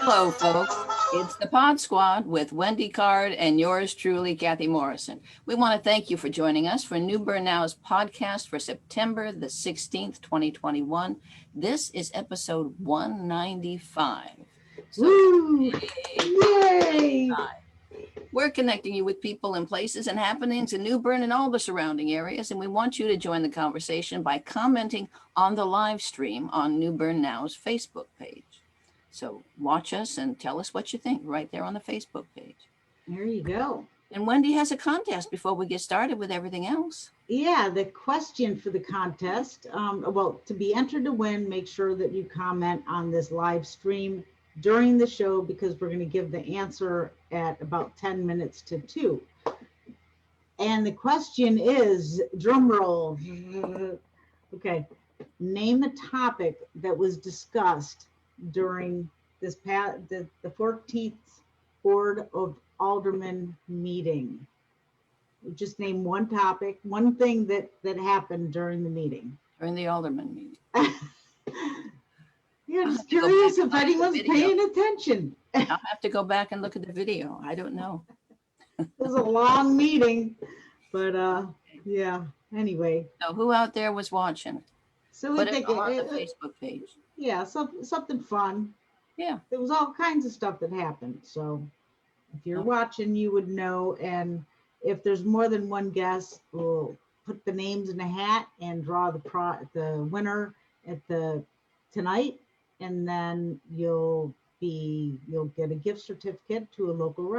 Hello, folks. It's the Pod Squad with Wendy Card and yours truly, Kathy Morrison. We want to thank you for joining us for New Bern Now's podcast for September the 16th, 2021. This is episode 195. So, Woo! Yay! We're connecting you with people and places and happenings in New Bern and all the surrounding areas, and we want you to join the conversation by commenting on the live stream on New Bern Now's Facebook page. So watch us and tell us what you think right there on the Facebook page. There you go. And Wendy has a contest before we get started with everything else. Yeah, the question for the contest, to be entered to win, make sure that you comment on this live stream during the show because we're going to give the answer at about 10 minutes to 2. And the question is, drum roll. Okay, name a topic that was discussed during this the 14th Board of Aldermen meeting. Just name one topic, one thing that happened during the meeting. During the Alderman meeting. Yeah, just curious if anyone's paying attention. I'll have to go back and look at the video. I don't know. It was a long meeting, but yeah, anyway. So who out there was watching? So put it on the Facebook page. Yeah, something fun. Yeah. There was all kinds of stuff that happened. So if you're watching, you would know. And if there's more than one guest, we'll put the names in a hat and draw the winner at tonight. And then you'll get a gift certificate to a local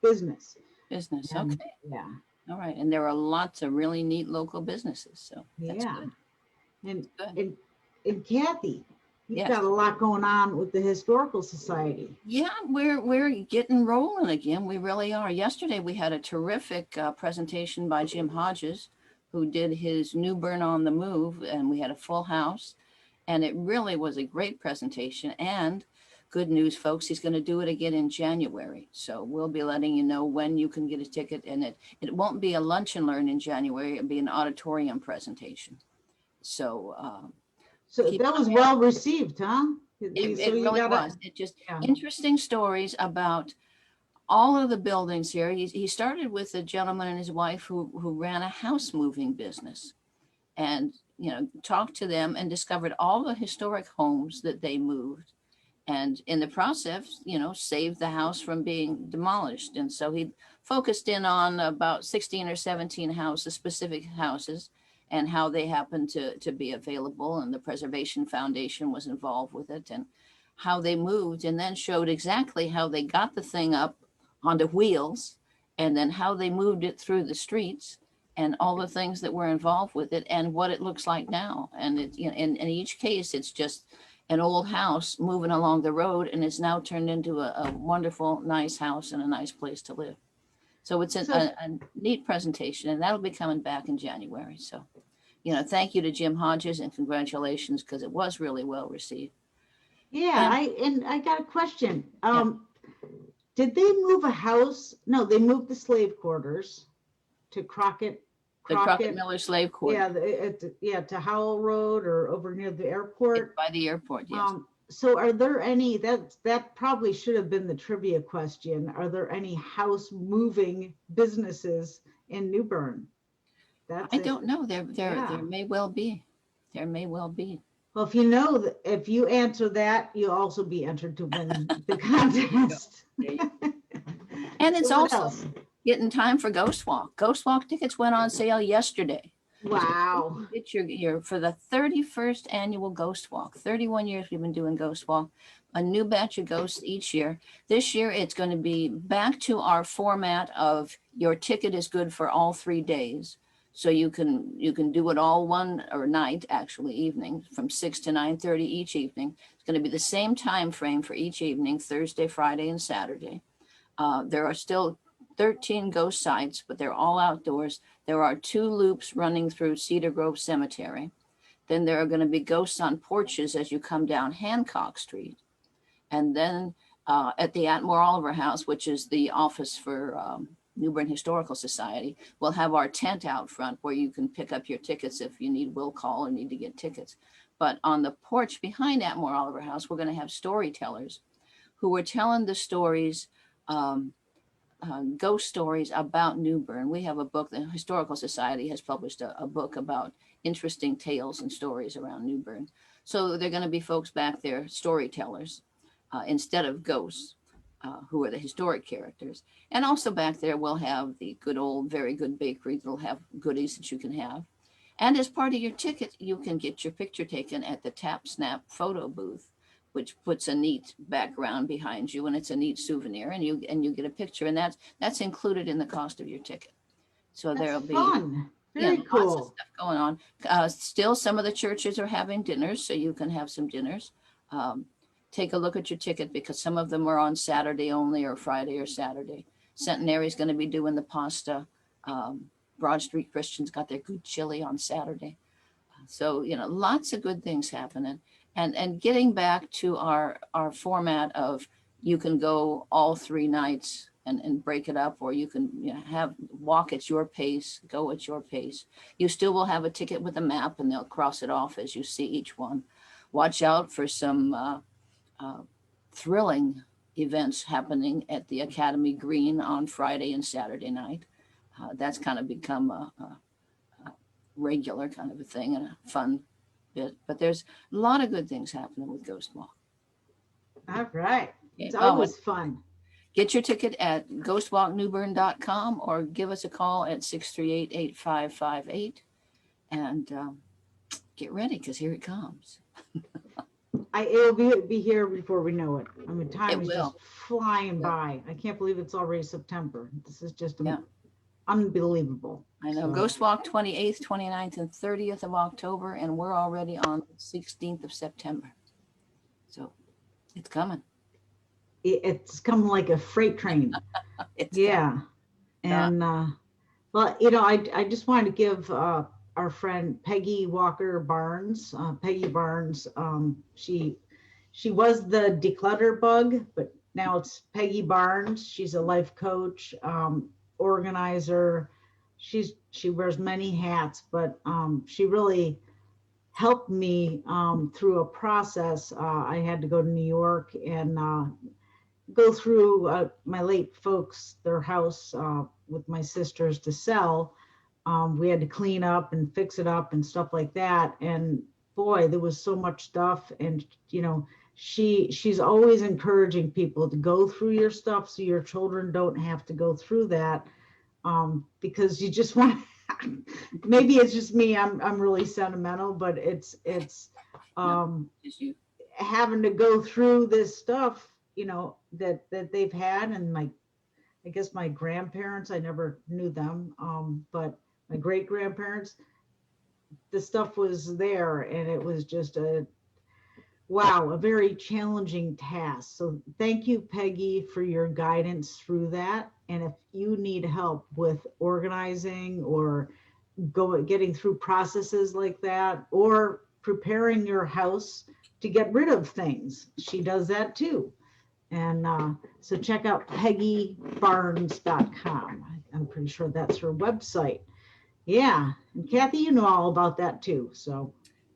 business. Business, and, okay. Yeah. All right, and there are lots of really neat local businesses, so that's good. And Kathy, you've got a lot going on with the Historical Society. Yeah, we're getting rolling again. We really are. Yesterday we had a terrific presentation by Jim Hodges, who did his New Bern on the Move, and we had a full house. And it really was a great presentation. And good news, folks, he's going to do it again in January. So we'll be letting you know when you can get a ticket. And it won't be a lunch and learn in January. It'll be an auditorium presentation. So that was well received, huh? It really was. It just interesting stories about all of the buildings here. He started with a gentleman and his wife who ran a house moving business. And talked to them and discovered all the historic homes that they moved. And in the process, saved the house from being demolished. And so he focused in on about 16 or 17 houses, specific houses, and how they happened to be available. And the Preservation Foundation was involved with it and how they moved, and then showed exactly how they got the thing up onto wheels and then how they moved it through the streets and all the things that were involved with it and what it looks like now. And in each case, it's just an old house moving along the road and it's now turned into a wonderful, nice house and a nice place to live. So it's a neat presentation, and that'll be coming back in January. So, thank you to Jim Hodges and congratulations, because it was really well received. Yeah, I got a question. Did they move a house? No, they moved the slave quarters to Crockett Miller Slave Quarters. Yeah, to Howell Road or over near the airport. It's by the airport, yes. So are there any, that probably should have been the trivia question. Are there any house moving businesses in New Bern? I don't know. There may well be. There may well be. Well, if you answer that, you'll also be entered to win the contest. And it's also getting time for Ghost Walk. Ghost Walk tickets went on sale yesterday. Wow. So get your for the 31st annual Ghost Walk. 31 years we've been doing Ghost Walk. A new batch of ghosts each year. This year it's going to be back to our format of your ticket is good for all 3 days. So you can do it all evening from 6 to 9:30 each evening. It's going to be the same time frame for each evening, Thursday, Friday, and Saturday. There are still 13 ghost sites, but they're all outdoors. There are 2 loops running through Cedar Grove Cemetery. Then there are going to be ghosts on porches as you come down Hancock Street. And then at the Atmore Oliver House, which is the office for New Bern Historical Society, we'll have our tent out front where you can pick up your tickets if you need will call or need to get tickets. But on the porch behind Atmore Oliver House, we're going to have storytellers who were telling the stories, ghost stories about New Bern. We have a book, the Historical Society has published a book about interesting tales and stories around New Bern. So they're going to be folks back there, storytellers, instead of ghosts, who are the historic characters. And also back there, we'll have the good old, very good bakery that'll have goodies that you can have. And as part of your ticket, you can get your picture taken at the Tap Snap photo booth, which puts a neat background behind you, and it's a neat souvenir, and you get a picture, and that's included in the cost of your ticket. So there'll be fun. Very cool. Lots of stuff going on. Still, some of the churches are having dinners, so you can have some dinners. Take a look at your ticket because some of them are on Saturday only, or Friday or Saturday. Centenary is going to be doing the pasta. Broad Street Christians got their good chili on Saturday. So, lots of good things happening. And getting back to our format of, you can go all 3 nights and break it up, or you can walk at your pace, go at your pace. You still will have a ticket with a map, and they'll cross it off as you see each one. Watch out for some thrilling events happening at the Academy Green on Friday and Saturday night. That's kind of become a regular kind of a thing and a fun bit, but there's a lot of good things happening with Ghost Walk. All right. It's always fun. Get your ticket at ghostwalknewbern.com or give us a call at 638-8558 and get ready, because here it comes. It'll be here before we know it. I mean, time is just flying by. I can't believe it's already September. This is just unbelievable. I know. So. Ghost Walk 28th, 29th, and 30th of October, and we're already on the 16th of September. So it's coming. It's coming like a freight train. Coming. And well, I just wanted to give our friend Peggy Walker Barnes, Peggy Barnes. She was the declutter bug, but now it's Peggy Barnes. She's a life coach, organizer. She wears many hats, but she really helped me through a process. I had to go to New York and go through my late folks, their house with my sisters to sell. We had to clean up and fix it up and stuff like that. And boy, there was so much stuff. And, she's always encouraging people to go through your stuff so your children don't have to go through that. Because you just want, maybe it's just me, I'm really sentimental, but it's having to go through this stuff, that they've had. And I guess my grandparents, I never knew them, but my great grandparents, the stuff was there, and it was just a very challenging task. So thank you, Peggy, for your guidance through that. And if you need help with organizing or getting through processes like that, or preparing your house to get rid of things, she does that too. And so check out peggybarnes.com. I'm pretty sure that's her website. Yeah. And Kathy, you know all about that too. So.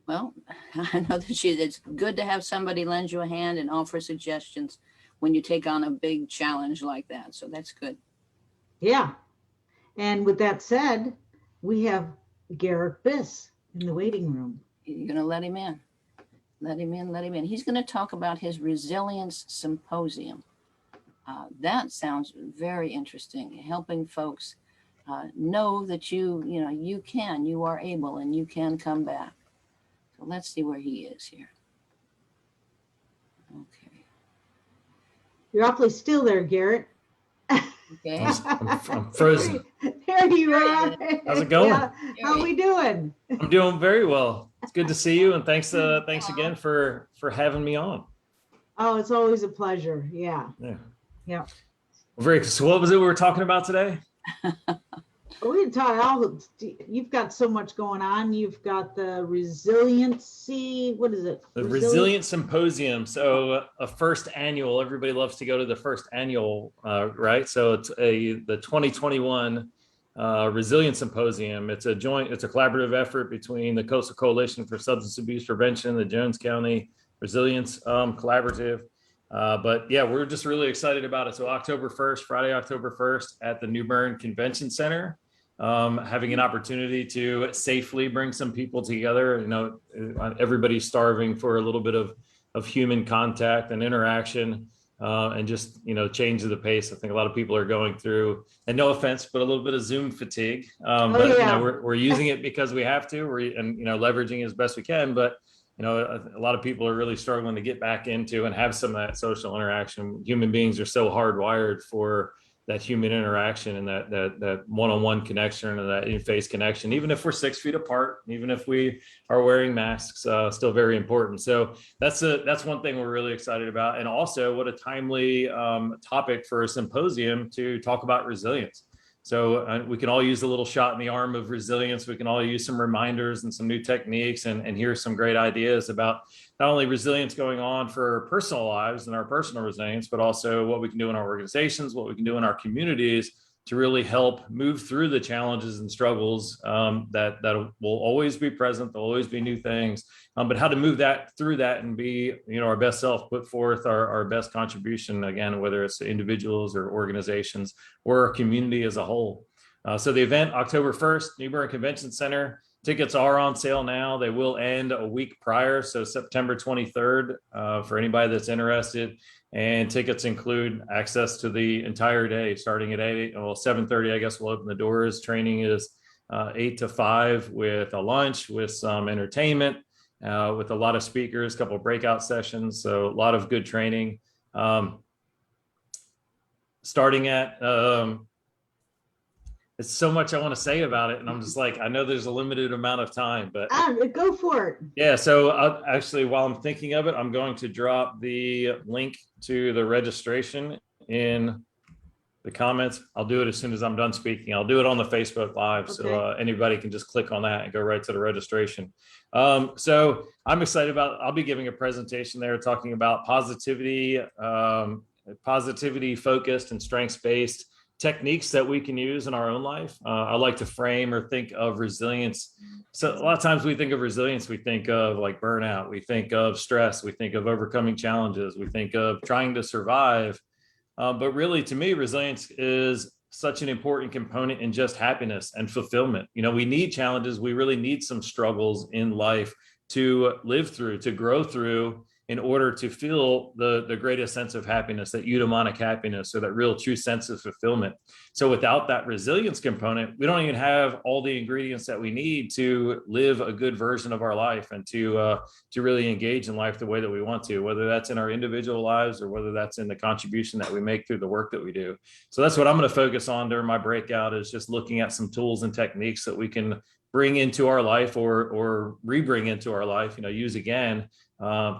Well, I know that it's good to have somebody lend you a hand and offer suggestions when you take on a big challenge like that. So that's good. Yeah. And with that said, we have Garret Biss in the waiting room. You're going to let him in. Let him in. He's going to talk about his Resilience Symposium. That sounds very interesting, helping folks know that you are able, and you can come back. So let's see where he is here. Okay. You're awfully still there, Garret. Okay. I'm frozen. There you are. How's it going? Yeah. How are we doing? I'm doing very well. It's good to see you, and thanks again for having me on. Oh, it's always a pleasure. Yeah. So what was it we were talking about today? We you've got so much going on. You've got the resiliency. What is it? The Resilience Symposium. So a first annual. Everybody loves to go to the first annual, right? So it's the 2021 Resilience Symposium. It's a collaborative effort between the Coastal Coalition for Substance Abuse Prevention, the Jones County Resilience Collaborative, But yeah, we're just really excited about it. So October 1st, Friday, October 1st at the New Bern Convention Center, having an opportunity to safely bring some people together. You know, everybody's starving for a little bit of human contact and interaction, and just, you know, change the pace. I think a lot of people are going through, and no offense, but a little bit of Zoom fatigue. But you know, we're using it because we have to, and, you know, leveraging it as best we can. But you know, a lot of people are really struggling to get back into and have some of that social interaction. Human beings are so hardwired for that human interaction and that one-on-one connection and that in-face connection, even if we're 6 feet apart, even if we are wearing masks, still very important. So that's one thing we're really excited about. And also what a timely topic for a symposium to talk about resilience. So we can all use a little shot in the arm of resilience. We can all use some reminders and some new techniques and hear some great ideas about not only resilience going on for personal lives and our personal resilience, but also what we can do in our organizations, what we can do in our communities to really help move through the challenges and struggles that will always be present. There'll always be new things, but how to move through that and be, you know, our best self, put forth our best contribution, again, whether it's individuals or organizations or our community as a whole. So the event, October 1st, New Bern Convention Center. Tickets are on sale now. They will end a week prior, so September 23rd, for anybody that's interested. And tickets include access to the entire day, starting at 7:30, I guess we'll open the doors. Training is 8 to 5 with a lunch, with some entertainment, with a lot of speakers, a couple of breakout sessions. So a lot of good training. Starting at, it's so much I want to say about it. And I'm just like, I know there's a limited amount of time, but go for it. Yeah. So actually, while I'm thinking of it, I'm going to drop the link to the registration in the comments. I'll do it as soon as I'm done speaking. I'll do it on the Facebook Live. Okay. So anybody can just click on that and go right to the registration. So I'm excited about, I'll be giving a presentation there talking about positivity, positivity focused and strengths based techniques that we can use in our own life. I like to frame or think of resilience. So a lot of times we think of resilience, we think of like burnout, we think of stress, we think of overcoming challenges, we think of trying to survive. But really, to me, resilience is such an important component in just happiness and fulfillment. You know, we need challenges. We really need some struggles in life to live through, to grow through, in order to feel the greatest sense of happiness, that eudaimonic happiness, or that real true sense of fulfillment. So without that resilience component, we don't even have all the ingredients that we need to live a good version of our life and to really engage in life the way that we want to, whether that's in our individual lives or whether that's in the contribution that we make through the work that we do. So that's what I'm going to focus on during my breakout, is just looking at some tools and techniques that we can bring into our life or re-bring into our life, you know, use again,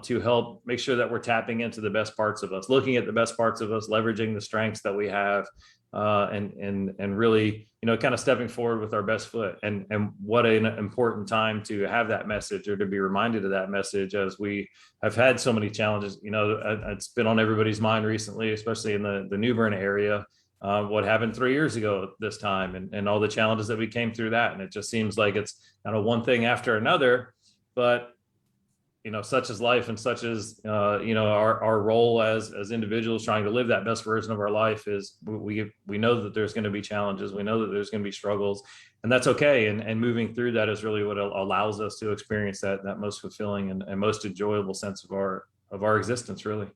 to help make sure that we're tapping into the best parts of us, looking at the best parts of us, leveraging the strengths that we have, and really, you know, kind of stepping forward with our best foot. And what an important time to have that message, or to be reminded of that message, as we have had so many challenges. You know, it's been on everybody's mind recently, especially in the New Bern area. What happened 3 years ago this time, and all the challenges that we came through that. And it just seems like it's kind of one thing after another, but you know, such is life, and such is, you know, our role as individuals trying to live that best version of our life. Is we know that there's going to be challenges. We know that there's going to be struggles, and that's okay. And moving through that is really what allows us to experience that most fulfilling and most enjoyable sense of our existence, really.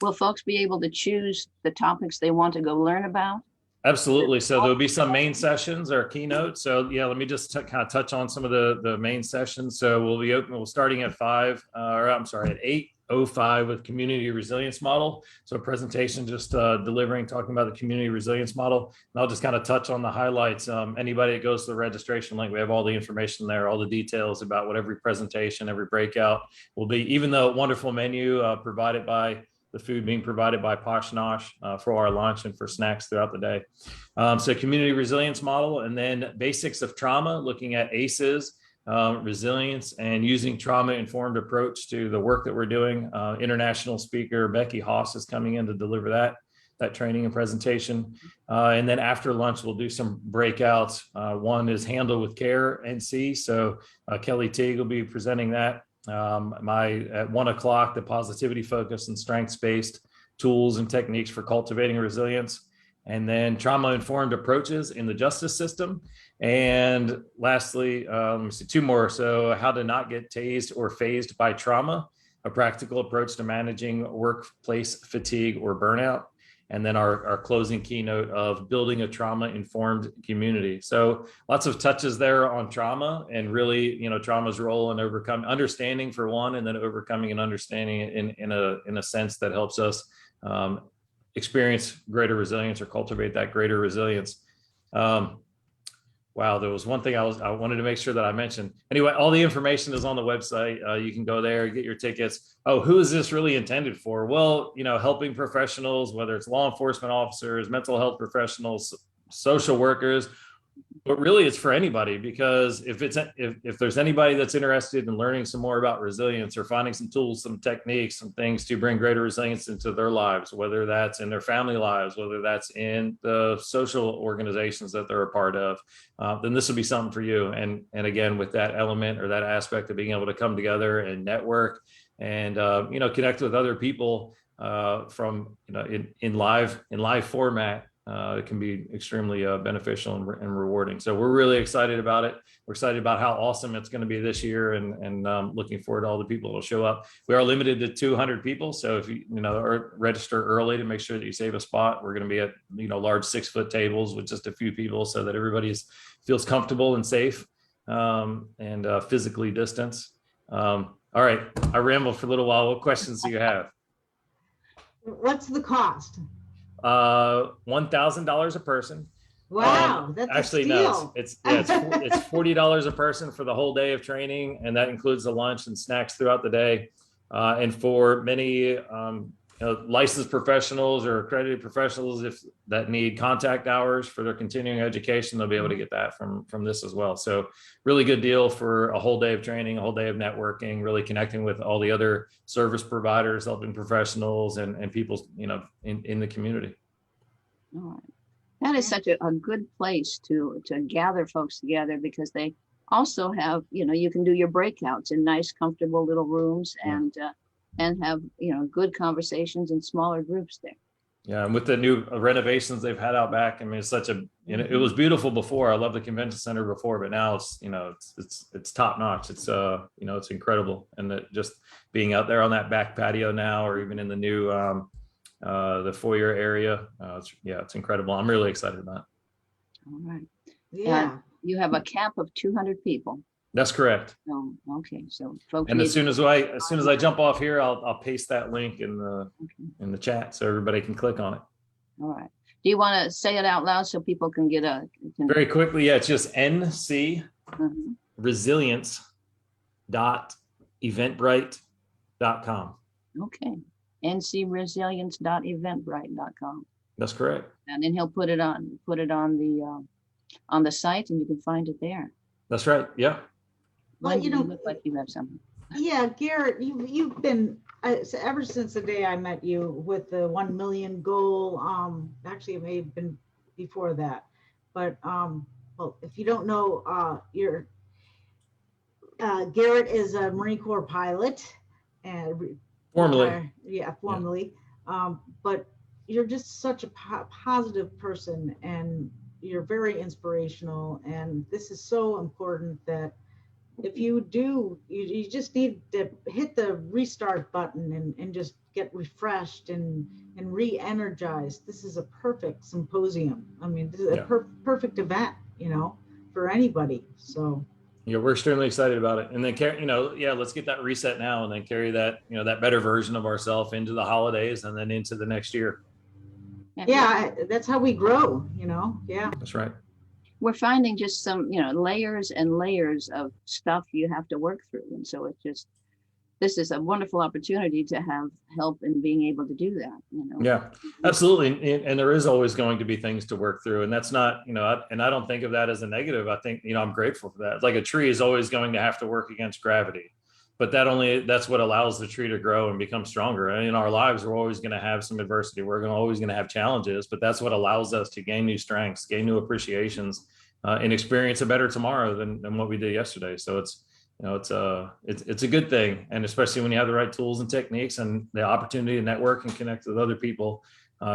Will folks be able to choose the topics they want to go learn about? Absolutely. So there'll be some main sessions or keynote. So yeah, let me just kind of touch on some of the main sessions. So we'll starting at 8:05 with community resilience model. So a presentation just talking about the community resilience model. And I'll just kind of touch on the highlights. Anybody that goes to the registration link, we have all the information there, all the details about what every presentation, every breakout will be, even though wonderful menu provided by the food being provided by Posh Nosh for our lunch and for snacks throughout the day. So community resilience model, and then basics of trauma, looking at ACEs, resilience, and using trauma-informed approach to the work that we're doing. International speaker Becky Haas is coming in to deliver that training and presentation. And then after lunch, we'll do some breakouts. One is Handle with Care NC. So Kelly Teague will be presenting that. At 1 o'clock, the positivity focused and strengths based tools and techniques for cultivating resilience, and then trauma informed approaches in the justice system. And lastly, let me see, 2 more. So how to not get tased or phased by trauma, a practical approach to managing workplace fatigue or burnout. And then our closing keynote of building a trauma-informed community. So lots of touches there on trauma, and really, trauma's role in understanding for one, and then overcoming and understanding in a sense that helps us experience greater resilience or cultivate that greater resilience. Wow, there was one thing I wanted to make sure that I mentioned. Anyway, all the information is on the website. You can go there, get your tickets. Oh, who is this really intended for? Well, helping professionals, whether it's law enforcement officers, mental health professionals, social workers, but really it's for anybody, because if there's anybody that's interested in learning some more about resilience, or finding some tools, some techniques, some things to bring greater resilience into their lives, whether that's in their family lives, whether that's in the social organizations that they're a part of, then this would be something for you. And again, with that element or that aspect of being able to come together and network and connect with other people from in live format. It can be extremely beneficial and rewarding. So we're really excited about it. We're excited about how awesome it's going to be this year, and looking forward to all the people that will show up. We are limited to 200 people. So if you register early to make sure that you save a spot. We're going to be at large 6-foot tables with just a few people, so that everybody feels comfortable and safe, and physically distanced. All right, I rambled for a little while. What questions do you have? What's the cost? $1,000 a person. Wow, that's actually a steal. No, it's $40 a person for the whole day of training, and that includes the lunch and snacks throughout the day. And for many licensed professionals or accredited professionals, if that need contact hours for their continuing education, they'll be able to get that from this as well. So really good deal for a whole day of training, a whole day of networking, really connecting with all the other service providers, helping professionals and people, in the community. All right. That is such a good place to gather folks together, because they also have, you can do your breakouts in nice, comfortable little rooms, and have good conversations in smaller groups there. Yeah, and with the new renovations they've had out back, I mean, it's such a it was beautiful before. I love the convention center before, but now it's it's top notch. It's it's incredible, and that just being out there on that back patio now, or even in the new the foyer area, it's incredible. I'm really excited about it. All right. Yeah. You have a cap of 200 people. That's correct. Oh, okay. So folks. And as soon as I jump off here, I'll paste that link in the chat so everybody can click on it. All right. Do you want to say it out loud so people can get very quickly? Yeah, it's just ncresilience.eventbrite.com. Okay. ncresilience.eventbrite.com. That's correct. And then he'll put it on the site, and you can find it there. That's right. Yeah. Well, you look like you have something. Yeah, Garret, you've been ever since the day I met you with the 1 million goal. Actually, it may have been before that, but well, if you don't know, Garret is a Marine Corps pilot, and formerly. Formerly. Yeah. But you're just such a positive person, and you're very inspirational, and this is so important that if you do, you just need to hit the restart button and just get refreshed and re-energized. This is a perfect symposium. I mean, this is a perfect event, for anybody. So we're extremely excited about it. And then let's get that reset now, and then carry that, that better version of ourselves into the holidays and then into the next year. Yeah, that's how we grow, Yeah. That's right. We're finding just some, layers and layers of stuff you have to work through. And so this is a wonderful opportunity to have help in being able to do that, Yeah, absolutely. And there is always going to be things to work through. And that's not, and I don't think of that as a negative. I think, I'm grateful for that. Like a tree is always going to have to work against gravity, but that's what allows the tree to grow and become stronger. And in our lives, we're always going to have some adversity. We're always going to have challenges, but that's what allows us to gain new strengths, gain new appreciations, and experience a better tomorrow than what we did yesterday. So it's a good thing. And especially when you have the right tools and techniques and the opportunity to network and connect with other people,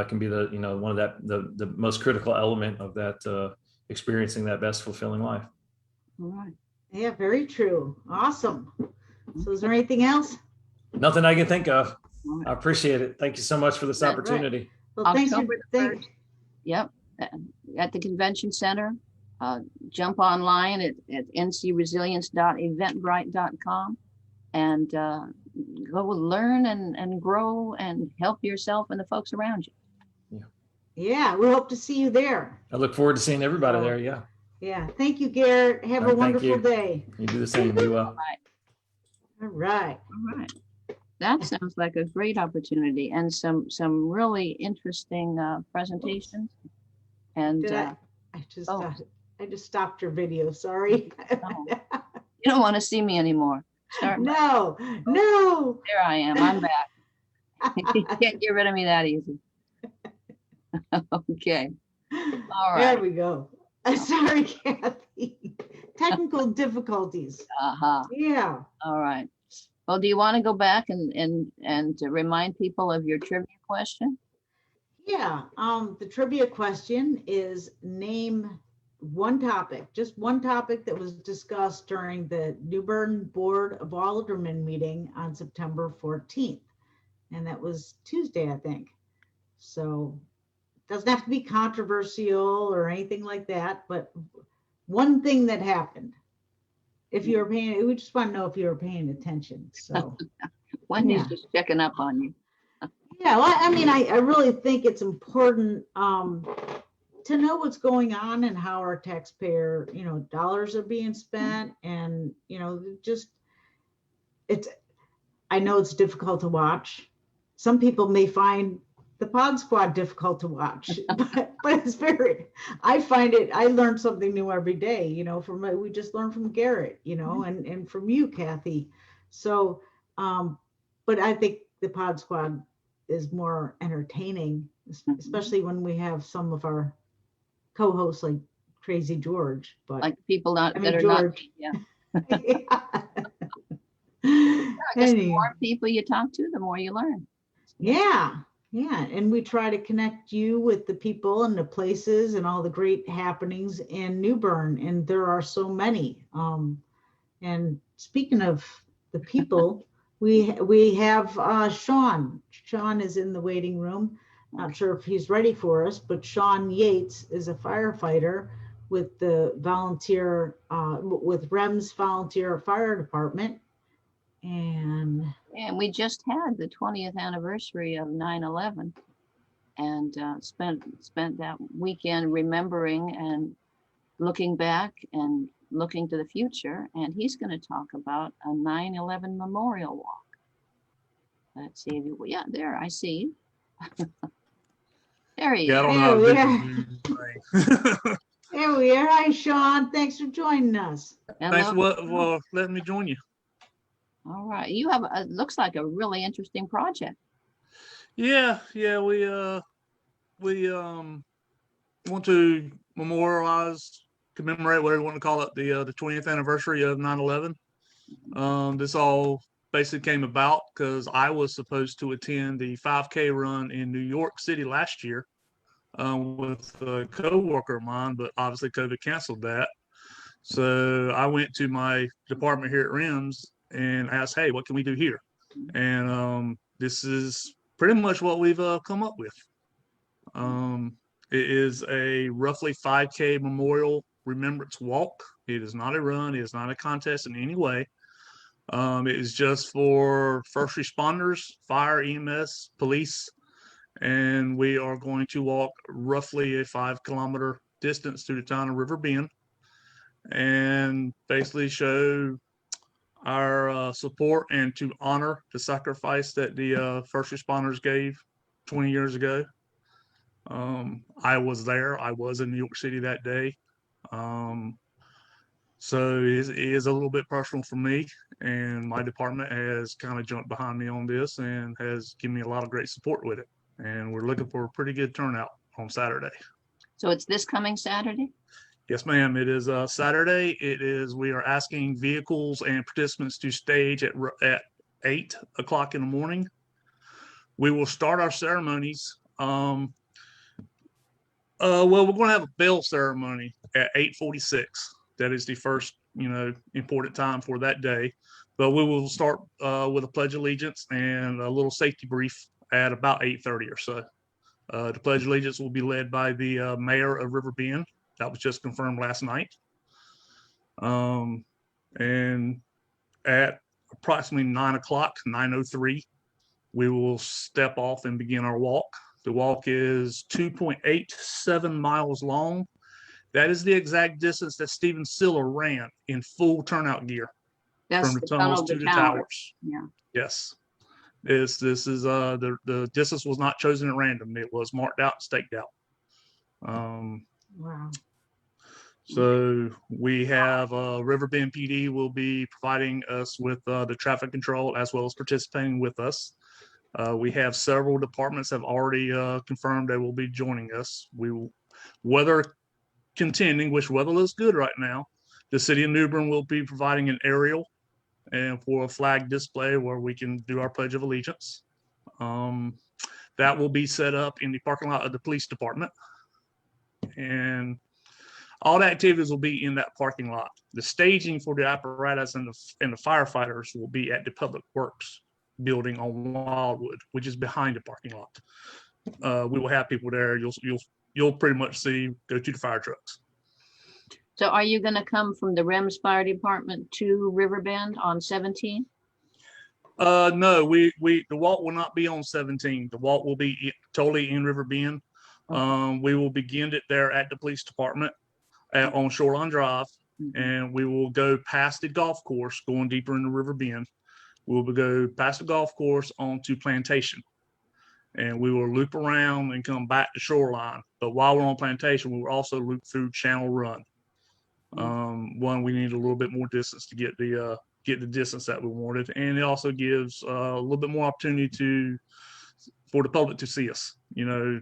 can be one of the most critical element of that, experiencing that best fulfilling life. All right. Yeah, very true. Awesome. So is there anything else? Nothing I can think of. I appreciate it. Thank you so much for this Right. opportunity. Well, thanks for, October the 1st. Yep. At the convention center. Jump online at ncresilience.eventbrite.com and go learn and grow and help yourself and the folks around you. yeah, we hope to see you there. I look forward to seeing everybody there. Yeah. Yeah. Thank you, Garrett. Have All a right, thank wonderful you. day. You do the same. Be well. All right. All right. That sounds like a great opportunity and some really interesting presentations. And I just stopped your video. Sorry. You don't want to see me anymore. No. There I am. I'm back. You can't get rid of me that easy. Okay. All right. There we go. Sorry, Kathy. Technical difficulties. Yeah. All right. Well, do you want to go back and to remind people of your trivia question? Yeah. The trivia question is name one topic, just one topic that was discussed during the New Bern Board of Aldermen meeting on September 14th. And that was Tuesday, I think. So it doesn't have to be controversial or anything like that, but one thing that happened. If you were paying, we just want to know if you were paying attention. So Wendy's just checking up on you. Yeah, well, I mean, I really think it's important to know what's going on and how our taxpayer, dollars are being spent, and just I know it's difficult to watch. Some people may find the Podsquad difficult to watch, but it's I find it, I learn something new every day, we just learned from Garrett, and from you, Kathy. So, but I think the Podsquad is more entertaining, especially when we have some of our co-hosts like Crazy George, but like people George. Yeah. Yeah. I guess the more people you talk to, the more you learn. Yeah. And we try to connect you with the people and the places and all the great happenings in New Bern. And there are so many. And speaking of the people, we have Sean. Sean is in the waiting room. Not sure if he's ready for us, but Sean Yates is a firefighter with the with REM's Volunteer Fire Department. And we just had the 20th anniversary of 9/11 and spent that weekend remembering and looking back and looking to the future. And he's going to talk about a 9/11 memorial walk. Let's see if you, yeah, there, I see you. There he is. I don't know how There we are. Hi, Sean. Thanks for joining us. Thanks for letting me join you. All right. You have looks like a really interesting project. Yeah. We want to memorialize, commemorate, whatever you want to call it, the 20th anniversary of 9/11. This all basically came about because I was supposed to attend the 5K run in New York City last year with a co-worker of mine, but obviously COVID canceled that. So I went to my department here at RIMS and asked, hey, what can we do here? And this is pretty much what we've come up with. It is a roughly 5K memorial remembrance walk. It is not a run. It is not a contest in any way. It is just for first responders, fire, EMS, police, and we are going to walk roughly a 5-kilometer distance through the town of River Bend and basically show our support and to honor the sacrifice that the first responders gave 20 years ago. I was there. I was in New York City that day. So it is a little bit personal for me, and my department has kind of jumped behind me on this and has given me a lot of great support with it. And we're looking for a pretty good turnout on Saturday. So it's this coming Saturday? Yes, ma'am. It is Saturday. We are asking vehicles and participants to stage at 8 o'clock in the morning. We will start our ceremonies. Well, we're going to have a bell ceremony at 8:46. That is the first, important time for that day. But we will start with a pledge of allegiance and a little safety brief at about 8:30 or so. The pledge of allegiance will be led by the mayor of River Bend. That was just confirmed last night. And at approximately 9 o'clock, 9:03, we will step off and begin our walk. The walk is 2.87 miles long. That is the exact distance that Stephen Siller ran in full turnout gear from the tunnels to the towers. Yeah. Yes. This is the distance was not chosen at random. It was marked out and staked out. Wow. So we have River Bend PD will be providing us with the traffic control as well as participating with us. We have several departments have already confirmed they will be joining us. We will, weather contending, which weather looks good right now. The city of New Bern will be providing an aerial and for a flag display where we can do our Pledge of Allegiance. That will be set up in the parking lot of the police department. And all the activities will be in that parking lot. The staging for the apparatus and the firefighters will be at the Public Works building on Wildwood, which is behind the parking lot. We will have people there. You'll pretty much go to the fire trucks. So are you going to come from the REMS Fire Department to Riverbend on 17? No, the walk will not be on 17. The walk will be totally in Riverbend. Okay. We will begin it there at the police department on Shoreline Drive, and we will go past the golf course, going deeper into Riverbend. We'll go past the golf course onto Plantation, and we will loop around and come back to Shoreline. But while we're on Plantation, we will also loop through Channel Run. We need a little bit more distance to get the distance that we wanted, and it also gives a little bit more opportunity for the public to see us.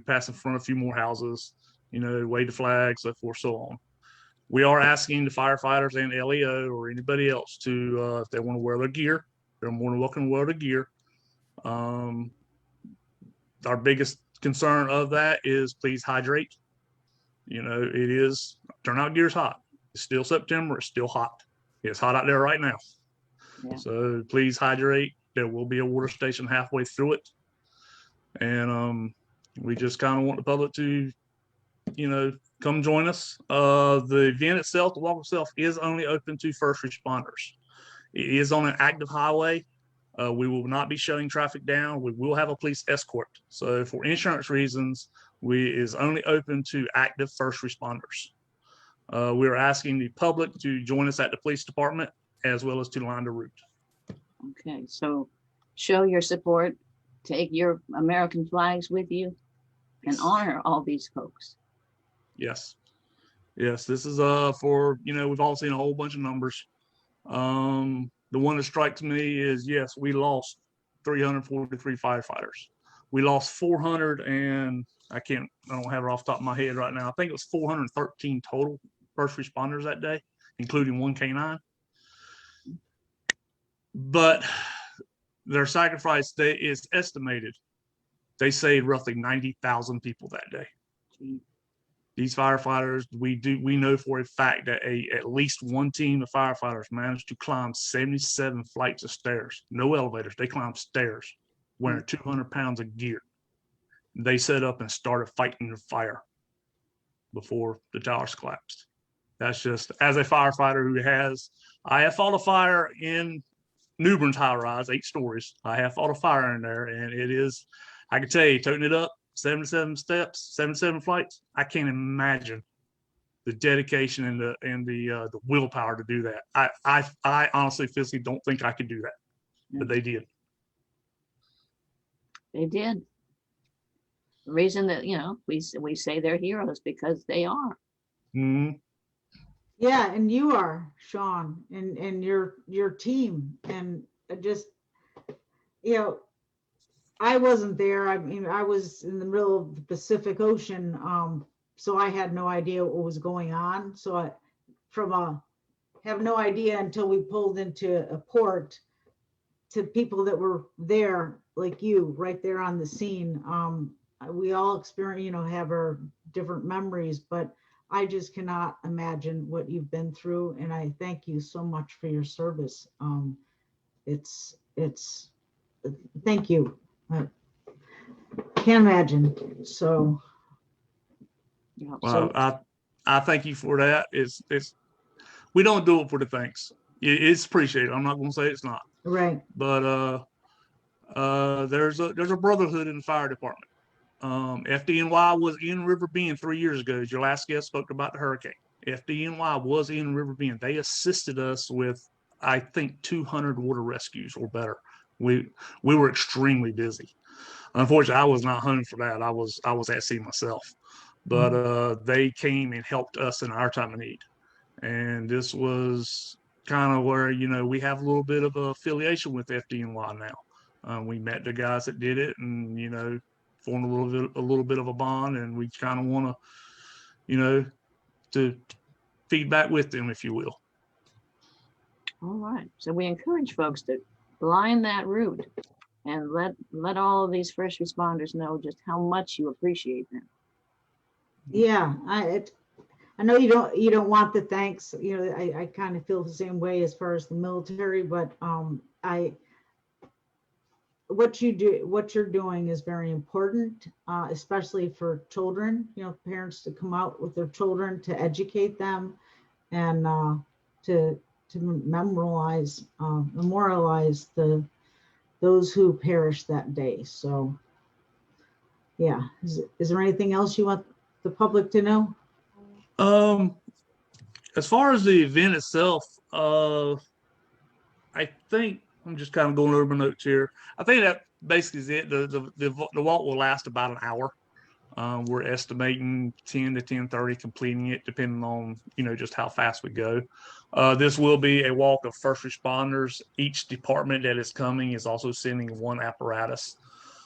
Pass in front of a few more houses, wave the flags, so forth, so on. We are asking the firefighters and LEO or anybody else to, if they want to wear their gear, they're more than welcome to wear their gear. Our biggest concern of that is please hydrate. It is turnout gear is hot. It's still September. It's still hot. It's hot out there right now. Yeah. So please hydrate. There will be a water station halfway through it. And we just kind of want the public to, come join us. The event itself, the walk itself, is only open to first responders. It is on an active highway. We will not be shutting traffic down. We will have a police escort. So for insurance reasons, it is only open to active first responders. We are asking the public to join us at the police department as well as to line the route. Okay, so show your support, take your American flags with you, and honor all these folks. Yes. This is for, we've all seen a whole bunch of numbers. The one that strikes me is, yes, we lost 343 firefighters. We lost 400 and I don't have it off the top of my head right now. I think it was 413 total first responders that day, including one K9. But their sacrifice is estimated. They saved roughly 90,000 people that day. These firefighters, we know for a fact that at least one team of firefighters managed to climb 77 flights of stairs. No elevators. They climbed stairs wearing 200 pounds of gear. They set up and started fighting the fire before the towers collapsed. That's just, as a firefighter I have fought a fire in New Bern's high rise, 8 stories. I have fought a fire in there, and it is, I can tell you, toting it up, 77 steps, 77 flights. I can't imagine the dedication and the willpower to do that. I honestly, physically don't think I could do that, but they did. They did. The reason that, we say they're heroes because they are. Mm-hmm. Yeah, and you are, Sean, and your team. And just, I wasn't there. I mean, I was in the middle of the Pacific Ocean so I had no idea what was going on. So I have no idea until we pulled into a port, to people that were there, like you, right there on the scene. We all experience, have our different memories, but I just cannot imagine what you've been through. And I thank you so much for your service. Thank you. I can't imagine. So. Yeah, Well, I thank you for that. It's we don't do it for the thanks. It's appreciated. I'm not going to say it's not. Right. But there's a brotherhood in the fire department. FDNY was in River Bend 3 years ago. As your last guest spoke about the hurricane. FDNY was in River Bend. They assisted us with, I think, 200 water rescues or better. We were extremely busy. Unfortunately, I was not home for that. I was at sea myself. But they came and helped us in our time of need. And this was kind of where, we have a little bit of affiliation with FDNY now. We met the guys that did it, and, formed a little bit of a bond, and we kind of want to, to feedback with them, if you will. all right. So we encourage folks to line that route and let all of these first responders know just how much you appreciate them. Yeah, I know you don't want the thanks. I kind of feel the same way as far as the military, but what you're doing is very important, especially for children. Parents to come out with their children to educate them, and to memorialize those who perished that day. So, yeah, is there anything else you want the public to know? As far as the event itself, I think I'm just kind of going over my notes here. I think that basically is it. The walk will last about an hour. We're estimating 10 to 10:30 completing it, depending on just how fast we go. This will be a walk of first responders. Each department that is coming is also sending one apparatus,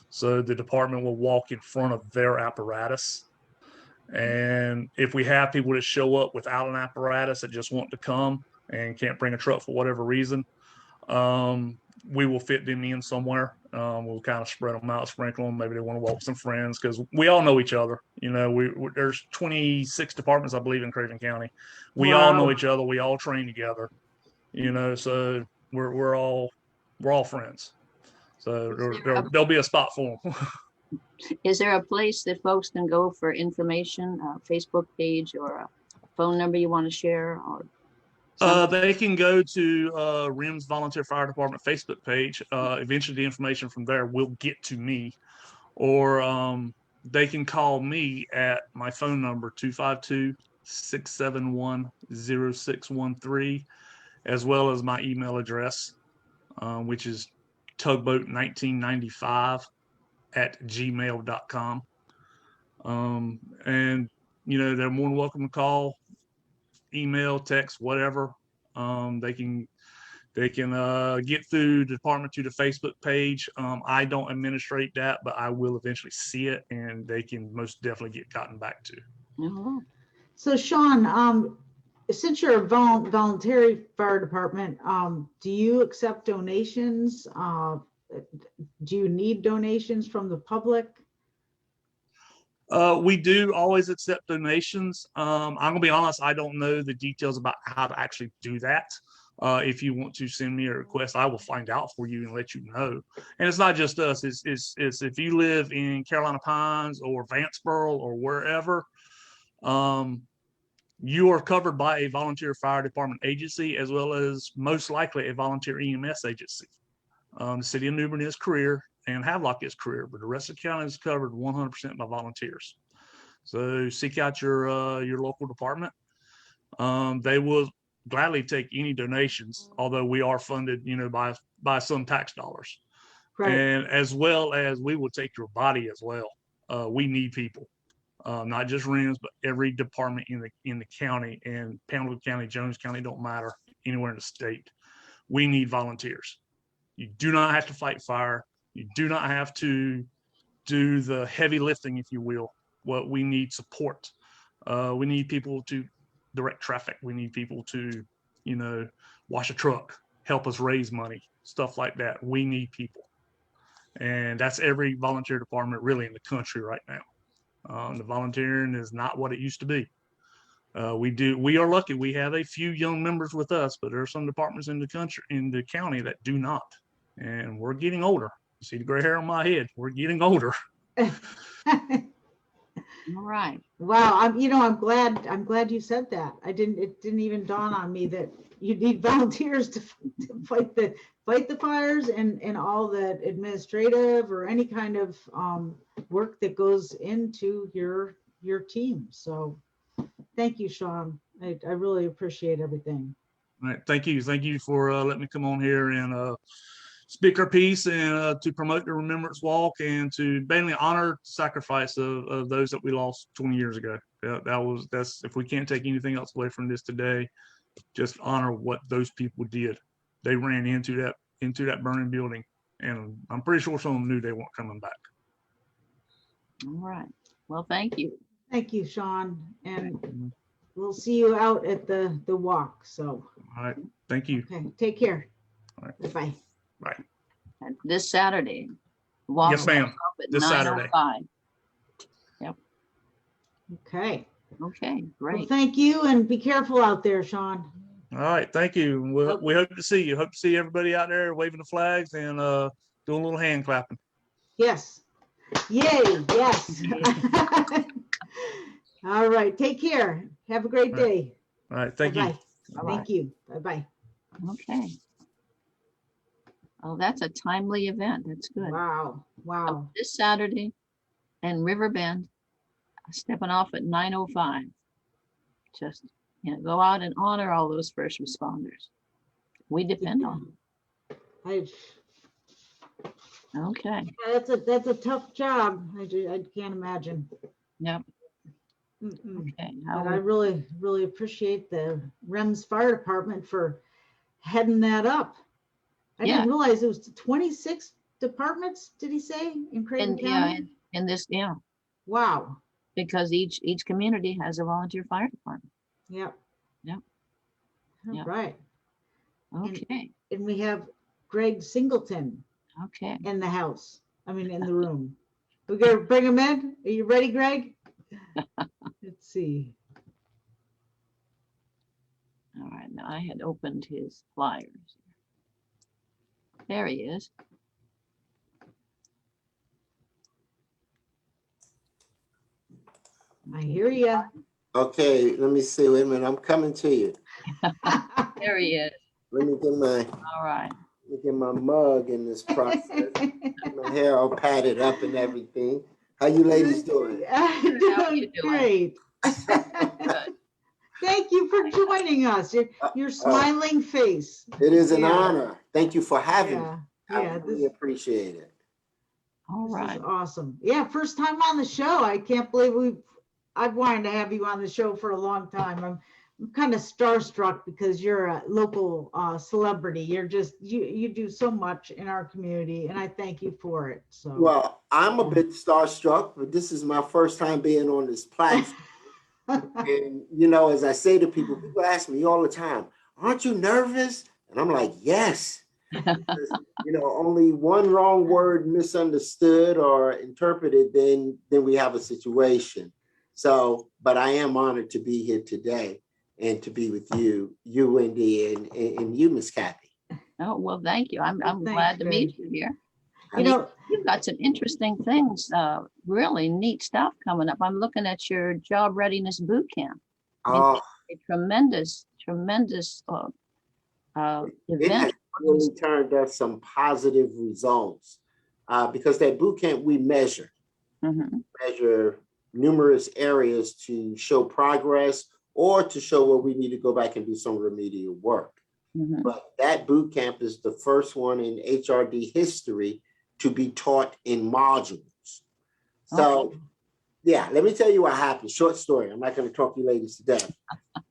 so the department will walk in front of their apparatus. And if we have people that show up without an apparatus that just want to come and can't bring a truck for whatever reason, we will fit them in somewhere. We'll kind of spread them out, sprinkle them. Maybe they want to walk with some friends, because we all know each other. There's 26 departments, I believe, in Craven County. We all know each other. We all train together. So we're all friends. So there'll be a spot for them. Is there a place that folks can go for information, a Facebook page or a phone number you want to share? Or they can go to RIMS Volunteer Fire Department Facebook page. Eventually the information from there will get to me, or they can call me at my phone number 252-671-0613, as well as my email address, which is tugboat1995@gmail.com. And they're more than welcome to call, email, text, whatever. They can get through the department to the Facebook page. I don't administrate that, but I will eventually see it, and they can most definitely get gotten back to. So Sean, since you're a voluntary fire department, do you accept donations? Do you need donations from the public? We do always accept donations. I'm gonna be honest, I don't know the details about how to actually do that. If you want to send me a request, I will find out for you and let you know. And it's not just us. It's if you live in Carolina Pines or Vanceboro or wherever, you are covered by a volunteer fire department agency, as well as most likely a volunteer EMS agency. The city of New Bern is career, and Havelock is career, but the rest of the county is covered 100% by volunteers. So seek out your local department. They will gladly take any donations, although we are funded, by some tax dollars. Right. And as well as we will take your body as well. We need people, not just RIMS, but every department in the county, and Panhandle County, Jones County, don't matter, anywhere in the state. We need volunteers. You do not have to fight fire. You do not have to do the heavy lifting, if you will. What we need support. We need people to direct traffic. We need people to, wash a truck, help us raise money, stuff like that. We need people. And that's every volunteer department really in the country right now. The volunteering is not what it used to be. We are lucky. We have a few young members with us, but there are some departments in the county that do not. And we're getting older. You see the gray hair on my head. We're getting older. All right. Wow, I'm glad you said that. It didn't even dawn on me that you need volunteers to fight the fires and all the administrative or any kind of work that goes into your team. So thank you, Sean. I really appreciate everything. All right. Thank you for letting me come on here and speak our piece and to promote the Remembrance Walk and to mainly honor the sacrifice of those that we lost 20 years ago. That's if we can't take anything else away from this today, just honor what those people did. They ran into that burning building, and I'm pretty sure some of them knew they weren't coming back. All right. Well, thank you. Thank you, Sean. And we'll see you out at the walk. So. All right. Thank you. Okay. Take care. All right. Bye. Bye. And this Saturday. Walk Yes, ma'am. This Saturday. Yep. Okay. Okay. Great. Well, thank you, and be careful out there, Sean. All right. Thank you. We hope to see you. Hope to see everybody out there waving the flags and doing a little hand clapping. Yes. Yay. Yes. All right. Take care. Have a great day. All right. Thank you. Bye-bye. Thank you. Bye-bye. Okay. Oh, that's a timely event. That's good. Wow. Wow. This Saturday in River Bend, stepping off at 9:05. Just, go out and honor all those first responders. We depend on them. Okay. Yeah, that's a tough job. I can't imagine. Yep. Okay. But I really appreciate the REMS Fire Department for heading that up. I didn't realize it was 26 departments, did he say, in Craven County? Yeah, in this, Wow. because each community has a volunteer fire department. Yep. Yep. All Yep. right. Okay. And we have Greg Singleton Okay. in the house. I mean, in the room. We gotta bring him in. Are you ready, Greg? Let's see. All right. Now I had opened his flyers. There he is. I hear you. Okay, let me see. Wait a minute. I'm coming to you. There he is. Let me All right. get my mug in this process. My hair all padded up and everything. How you ladies doing? How you Doing doing? great. Good. Thank you for joining us. Your smiling face. It is an Yeah. honor. Thank you for having me. I Yeah, really appreciate it. All this right. is awesome. Yeah, first time on the show. I can't believe I've wanted to have you on the show for a long time. I'm kind of starstruck because you're a local celebrity. You do so much in our community, and I thank you for it. So Well, I'm a bit starstruck, but this is my first time being on this platform. And as I say to people ask me all the time, aren't you nervous? And I'm like, yes. Because, only one wrong word misunderstood or interpreted, then we have a situation. So, but I am honored to be here today and to be with you, Wendy, and you, Miss Kathy. Oh, well, thank you. I'm Thanks, glad to meet Greg. you here. You You've got some interesting things, really neat stuff coming up. I'm looking at your job readiness boot camp. Oh, A tremendous it event. has really turned us some positive results because that boot camp we measure numerous areas to show progress or to show where we need to go back and do some remedial work. But that boot camp is the first one in HRD history to be taught in modules. So, yeah, let me tell you what happened. Short story. I'm not going to talk you ladies to death.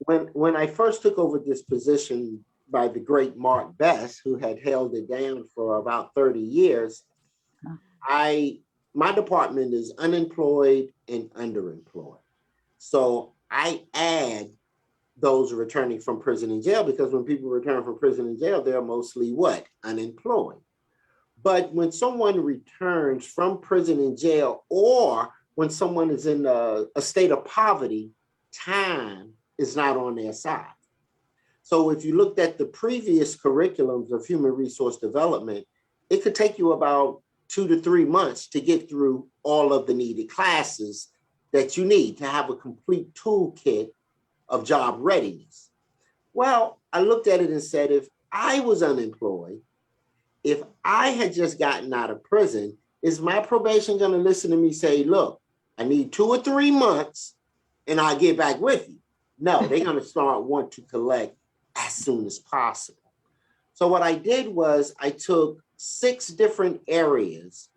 When I first took over this position by the great Mark Bess, who had held it down for about 30 years, my department is unemployed and underemployed. So I add those returning from prison and jail, because when people return from prison and jail, they're mostly what? Unemployed. But when someone returns from prison and jail, or when someone is in a state of poverty, time is not on their side. So if you looked at the previous curriculums of human resource development, it could take you about 2 to 3 months to get through all of the needed classes that you need to have a complete toolkit of job readiness. Well, I looked at it and said, if I was unemployed, if I had just gotten out of prison, is my probation going to listen to me say, look, I need 2 or 3 months and I'll get back with you? No, they're going to start want to collect as soon as possible. So what I did was I took 6 different areas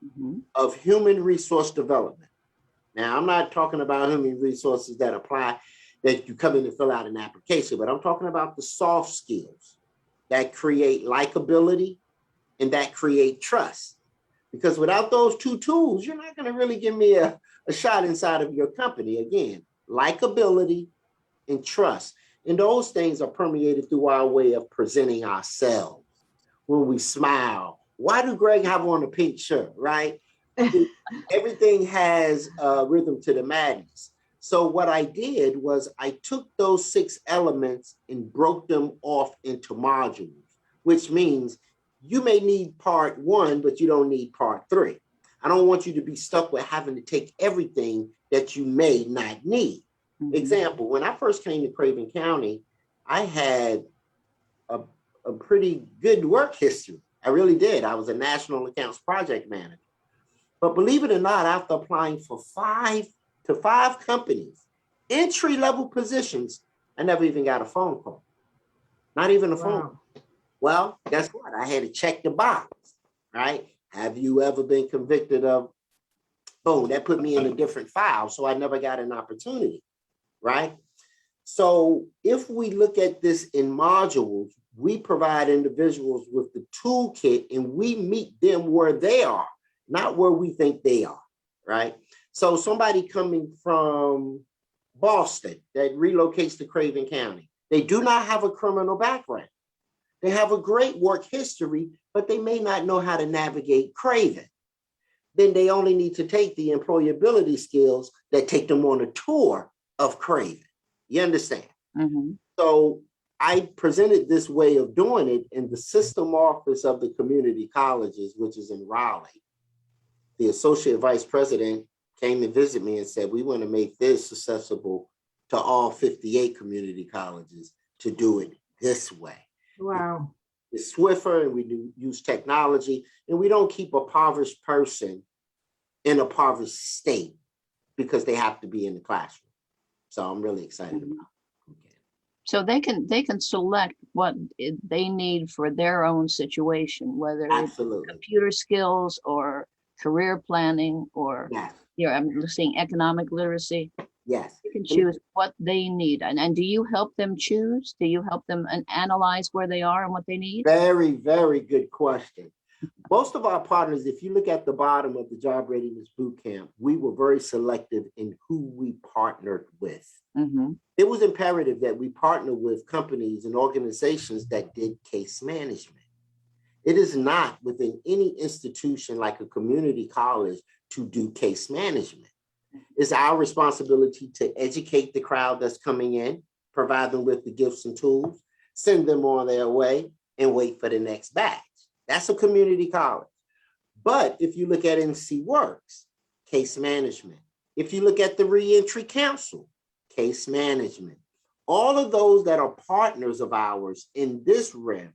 of human resource development. Now, I'm not talking about human resources that apply, that you come in and fill out an application, but I'm talking about the soft skills that create likability and that create trust. Because without those 2 tools, you're not going to really give me a shot inside of your company. Again, likability and trust. And those things are permeated through our way of presenting ourselves. When we smile, why do Greg have on a pink shirt, right? Everything has a rhythm to the madness. So what I did was I took those 6 elements and broke them off into modules, which means you may need part 1, but you don't need part 3. I don't want you to be stuck with having to take everything that you may not need. Example, when I first came to Craven County, I had a pretty good work history. I really did. I was a national accounts project manager. But believe it or not, after applying for 5 companies, entry-level positions, I never even got a phone call. Not even a phone call. Well, guess what? I had to check the box, right? Have you ever been convicted of? Boom, that put me in a different file, so I never got an opportunity, right? So if we look at this in modules, we provide individuals with the toolkit and we meet them where they are, not where we think they are, right? So somebody coming from Boston that relocates to Craven County, they do not have a criminal background. They have a great work history, but they may not know how to navigate Craven. Then they only need to take the employability skills that take them on a tour of Craven. You understand? So I presented this way of doing it in the system office of the community colleges, which is in Raleigh. The associate vice president came to visit me and said, we want to make this accessible to all 58 community colleges to do it this way. Wow. It's swifter, and we do use technology, and we don't keep a impoverished person in a impoverished state because they have to be in the classroom. So I'm really excited about it. Okay. So they can select what they need for their own situation, whether it's computer skills or career planning or I'm seeing economic literacy. Yes. You can choose what they need. And do you help them choose? Do you help them analyze where they are and what they need? Very, very good question. Most of our partners, if you look at the bottom of the Job Readiness Bootcamp, we were very selective in who we partnered with. It was imperative that we partner with companies and organizations that did case management. It is not within any institution like a community college to do case management. It's our responsibility to educate the crowd that's coming in, provide them with the gifts and tools, send them on their way, and wait for the next batch. That's a community college. But if you look at NC Works, case management. If you look at the Reentry Council, case management. All of those that are partners of ours in this realm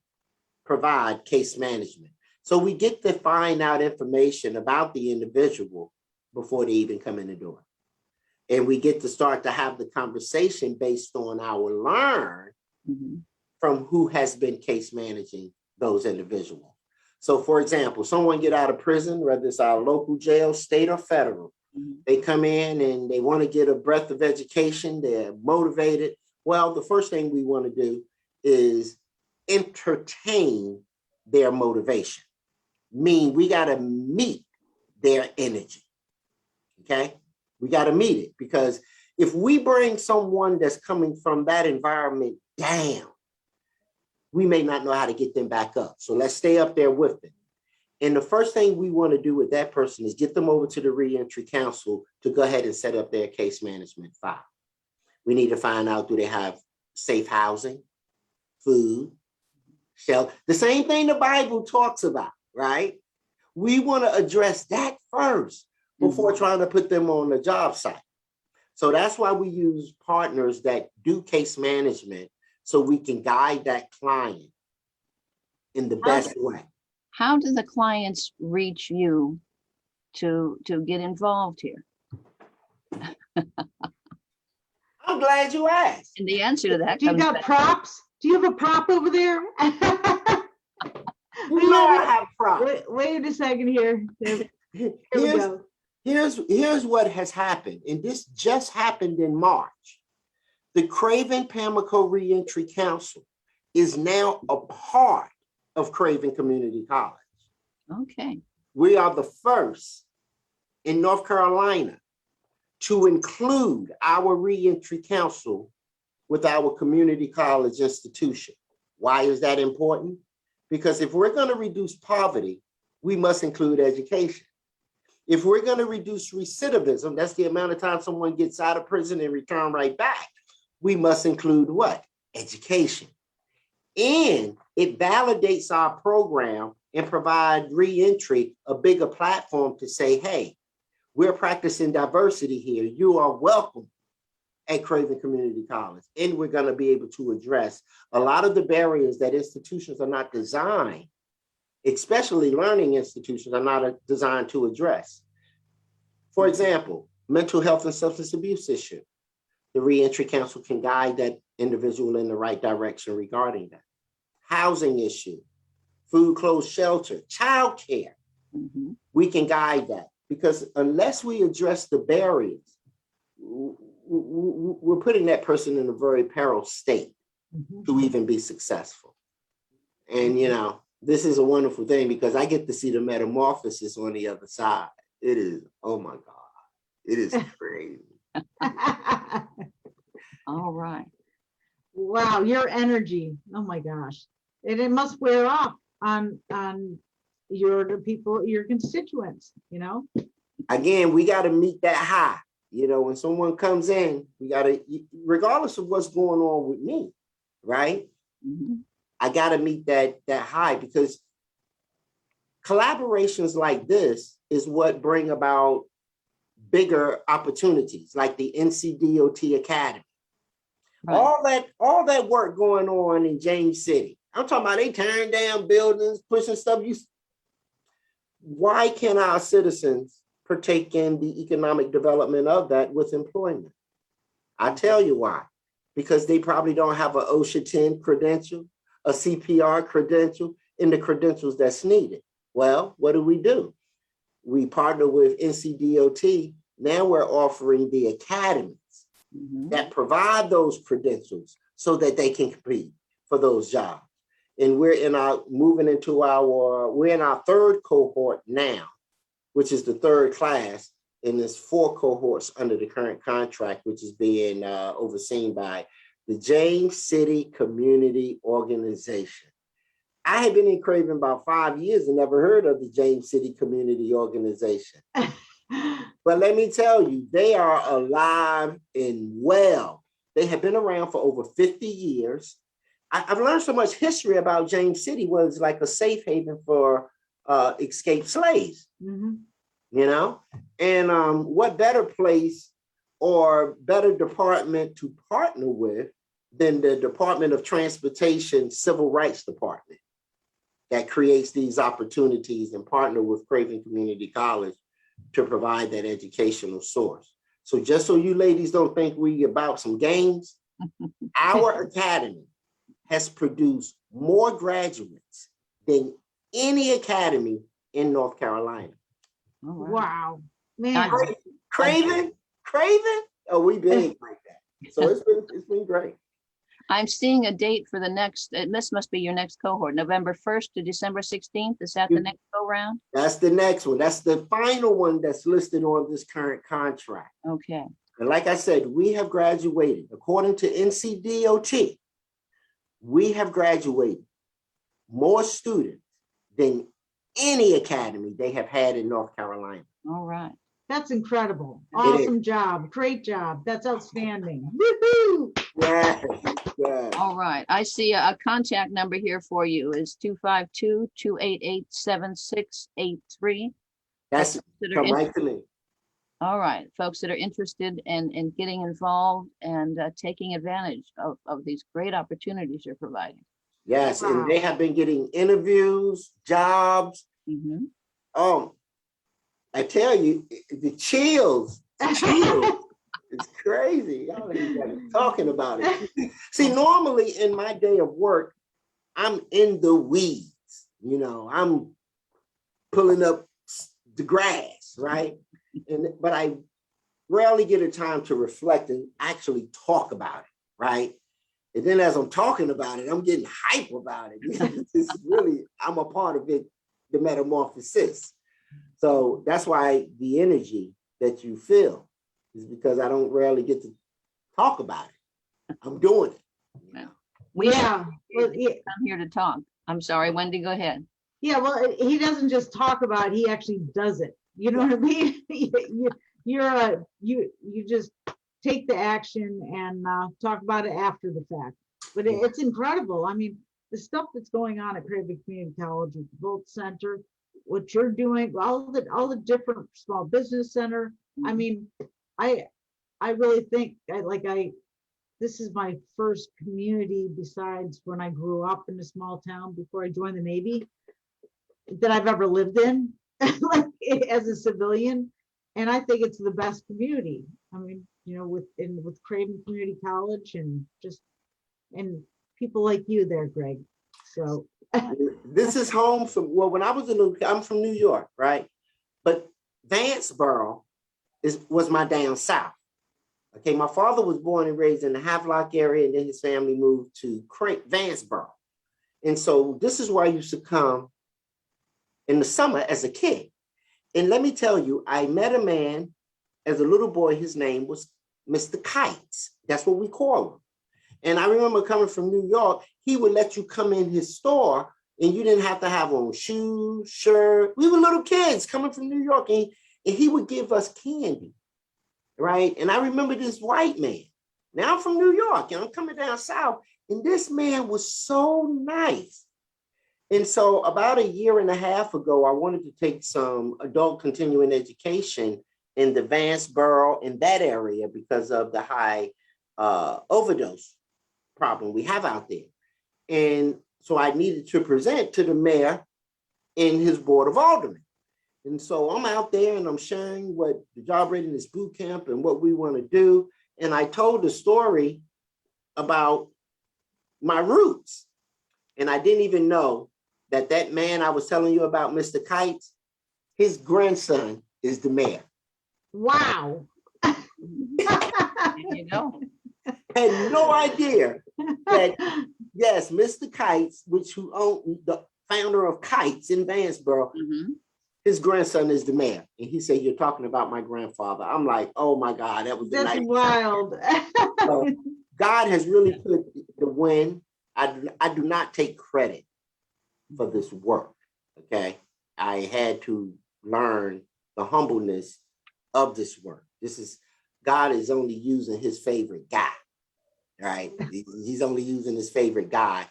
provide case management. So we get to find out information about the individual before they even come in the door. And we get to start to have the conversation based on our learn from who has been case managing those individuals. So for example, someone get out of prison, whether it's our local jail, state or federal, they come in and they want to get a breadth of education, they're motivated. Well, the first thing we want to do is entertain their motivation. We got to meet their energy. Okay, we got to meet it, because If we bring someone that's coming from that environment down, we may not know how to get them back up. So let's stay up there with them. And the first thing we want to do with that person is get them over to the reentry council to go ahead and set up their case management file. We need to find out, do they have safe housing, food, shelter, the same thing the Bible talks about, right? We want to address that first before trying to put them on the job site. So that's why we use partners that do case management so we can guide that client in the best way. How do the clients reach you to get involved here? I'm glad you asked. And the answer to that Do you comes got back. props? Do you have a prop over there? You know I have props. Wait a second here. Here we go. Here's what has happened, and this just happened in March. The Craven Pamlico Reentry Council is now a part of Craven Community College. Okay. We are the first in North Carolina to include our reentry council with our community college institution. Why is that important? Because if we're going to reduce poverty, we must include education. If we're going to reduce recidivism, that's the amount of time someone gets out of prison and return right back, we must include what? Education. And it validates our program and provide reentry a bigger platform to say, hey, we're practicing diversity here. You are welcome at Craven Community College. And we're going to be able to address a lot of the barriers that institutions are not designed, especially learning institutions are not designed to address. For example, mental health and substance abuse issue. The Reentry Council can guide that individual in the right direction regarding that. Housing issue, food, clothes, shelter, childcare. We can guide that, because unless we address the barriers, we're putting that person in a very perilous state to even be successful. And, you know, this is a wonderful thing because I get to see the metamorphosis on the other side. It is, oh my God, it is crazy. All right. Wow, your energy. Oh my gosh. And it must wear off on the people, your constituents, you know? Again, we got to meet that high. You know, when someone comes in, we got to, regardless of what's going on with me, right? I got to meet that high, because collaborations like this is what bring about bigger opportunities, like the NCDOT Academy. Right. All that work going on in James City. I'm talking about they tearing down buildings, pushing stuff. Why can't our citizens partake in the economic development of that with employment? I tell you why. Because they probably don't have an OSHA 10 credential, a CPR credential, and the credentials that's needed. Well, what do? We partner with NCDOT. Now we're offering the academies that provide those credentials so that they can compete for those jobs. And we're in our third cohort now, which is the third class, and there's 4 cohorts under the current contract, which is being overseen by the James City Community Organization. I had been in Craven about 5 years and never heard of the James City Community Organization. But let me tell you, they are alive and well. They have been around for over 50 years. I've learned so much history about James City. Was like a safe haven for escaped slaves, you know? And what better place or better department to partner with than the Department of Transportation Civil Rights Department that creates these opportunities and partner with Craven Community College to provide that educational source. So just so you ladies don't think we about some games, our academy has produced more graduates than any academy in North Carolina. Oh, wow. Man. Craven? Oh, we big like that. So it's been great. I'm seeing a date for the next, this must be your next cohort, November 1st to December 16th. Is that the next go round? That's the next one. That's the final one that's listed on this current contract. Okay. And like I said, we have graduated, according to NCDOT, we have graduated more students than any academy they have had in North Carolina. All right. That's incredible. It is. Awesome job. Great job. That's outstanding. Woo-hoo! Yes, yes. All right. I see a contact number here for you is 252-288-7683. That's Folks that are come right to me. All right, folks that are interested in getting involved and taking advantage of these great opportunities you're providing. Yes, Wow. and they have been getting interviews, jobs. Mhm. I tell you, the chills. It's crazy. Y'all ain't even talking about it. See, normally in my day of work, I'm in the weeds. You know, I'm pulling up the grass, right? But I rarely get a time to reflect and actually talk about it, right? And then as I'm talking about it, I'm getting hype about it. It's really, I'm a part of it, the metamorphosis. So that's why the energy that you feel is because I don't rarely get to talk about it. I'm doing it. You know? Yeah. Well, I'm here to talk. I'm sorry, Wendy, go ahead. yeah, well, he doesn't just talk about it, he actually does it. You know what I mean? You just take the action and talk about it after the fact. But it's incredible. I mean, the stuff that's going on at Craven Community College with the Volt Center, what you're doing, all the different small business center. I mean, I really think this is my first community besides when I grew up in a small town before I joined the Navy that I've ever lived in like as a civilian. And I think it's the best community. I mean, you know, with Craven Community College and people like you there, Greg. So this is home from, well, when I was I'm from New York, right? But Vanceboro was my down south. Okay, my father was born and raised in the Havelock area, and then his family moved to Vanceboro. And so this is where I used to come in the summer as a kid. And let me tell you, I met a man as a little boy. His name was Mr. Kites. That's what we call him. And I remember coming from New York, he would let you come in his store and you didn't have to have on shoes, shirt. We were little kids coming from New York, and he would give us candy, right? And I remember this white man. Now I'm from New York and I'm coming down south, and this man was so nice. And so about a year and a half ago, I wanted to take some adult continuing education in the Vanceboro, in that area, because of the high overdose problem we have out there. And so I needed to present to the mayor in his board of aldermen. And so I'm out there and I'm sharing what the job readiness boot camp and what we want to do. And I told the story about my roots. And I didn't even know that man I was telling you about, Mr. Kites, his grandson is the mayor. wow. You know. Had no idea that, yes, Mr. Kites, who owned the founder of Kites in Vanceboro, his grandson is the mayor. And he said, "You're talking about my grandfather." I'm like, oh my God, that was That's nice. wild. So God has really put the win. I do not take credit for this work, okay? I had to learn the humbleness of this work. God is only using his favorite guy, right? He's only using his favorite guy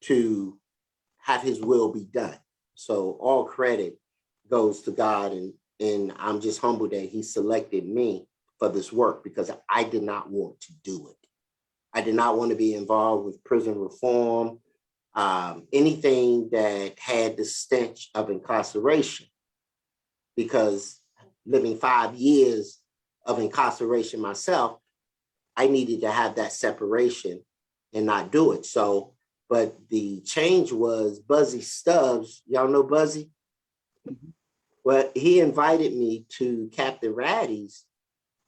to have his will be done. So all credit goes to God, and I'm just humbled that he selected me for this work, because I did not want to do it. I did not want to be involved with prison reform, anything that had the stench of incarceration, because living 5 years of incarceration myself, I needed to have that separation and not do it. So, but the change was Buzzy Stubbs. Y'all know Buzzy? Well, he invited me to Captain Ratty's